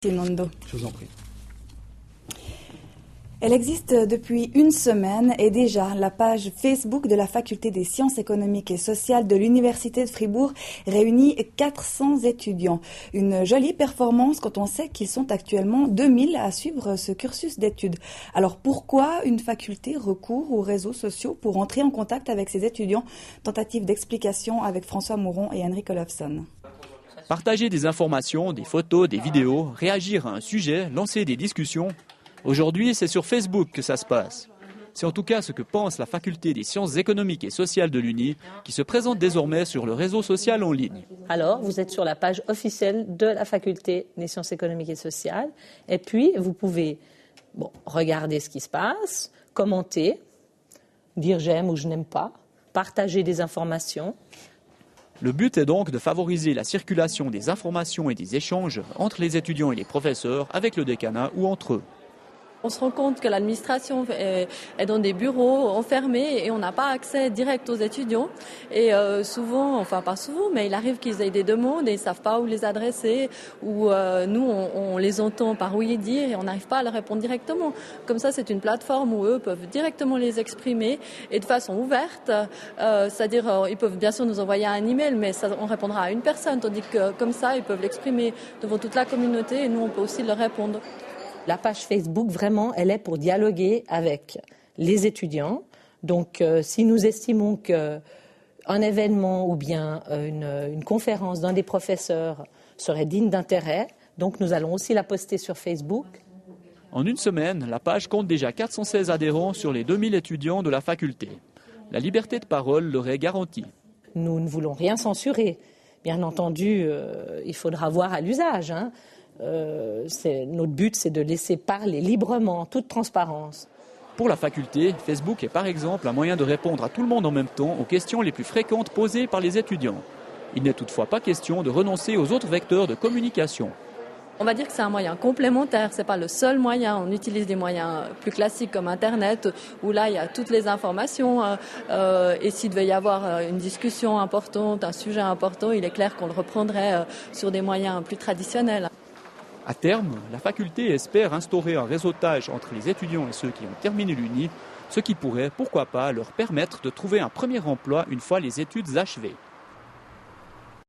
Merci Nondo. Je vous en prie. Elle existe depuis une semaine et déjà la page Facebook de la Faculté des sciences économiques et sociales de l'Université de Fribourg réunit 400 étudiants. Une jolie performance quand on sait qu'ils sont actuellement 2000 à suivre ce cursus d'études. Alors pourquoi une faculté recourt aux réseaux sociaux pour entrer en contact avec ses étudiants? Tentative d'explication avec François Mouron et Henrik Olofsson. Partager des informations, des photos, des vidéos, réagir à un sujet, lancer des discussions. Aujourd'hui, c'est sur Facebook que ça se passe. C'est en tout cas ce que pense la Faculté des sciences économiques et sociales de l'Uni, qui se présente désormais sur le réseau social en ligne. Alors, vous êtes sur la page officielle de la Faculté des sciences économiques et sociales. Et puis, vous pouvez regarder ce qui se passe, commenter, dire j'aime ou je n'aime pas, partager des informations. Le but est donc de favoriser la circulation des informations et des échanges entre les étudiants et les professeurs, avec le décanat ou entre eux. On se rend compte que l'administration est dans des bureaux enfermés et on n'a pas accès direct aux étudiants. Et souvent, enfin pas souvent, mais il arrive qu'ils aient des demandes et ils ne savent pas où les adresser. Ou nous, on les entend par oui dire et on n'arrive pas à leur répondre directement. Comme ça, c'est une plateforme où eux peuvent directement les exprimer et de façon ouverte. C'est-à-dire, ils peuvent bien sûr nous envoyer un email, mais on répondra à une personne. Tandis que comme ça, ils peuvent l'exprimer devant toute la communauté et nous, on peut aussi leur répondre. La page Facebook, vraiment, elle est pour dialoguer avec les étudiants. Donc, si nous estimons qu'un événement ou bien une conférence d'un des professeurs serait digne d'intérêt, donc nous allons aussi la poster sur Facebook. En une semaine, la page compte déjà 416 adhérents sur les 2000 étudiants de la faculté. La liberté de parole leur est garantie. Nous ne voulons rien censurer. Bien entendu, il faudra voir à l'usage, hein. Notre but, c'est de laisser parler librement, en toute transparence. Pour la faculté, Facebook est par exemple un moyen de répondre à tout le monde en même temps aux questions les plus fréquentes posées par les étudiants. Il n'est toutefois pas question de renoncer aux autres vecteurs de communication. On va dire que c'est un moyen complémentaire, c'est pas le seul moyen. On utilise des moyens plus classiques comme Internet, où là il y a toutes les informations. Et s'il devait y avoir une discussion importante, un sujet important, il est clair qu'on le reprendrait sur des moyens plus traditionnels. À terme, la faculté espère instaurer un réseautage entre les étudiants et ceux qui ont terminé l'Uni, ce qui pourrait, pourquoi pas, leur permettre de trouver un premier emploi une fois les études achevées.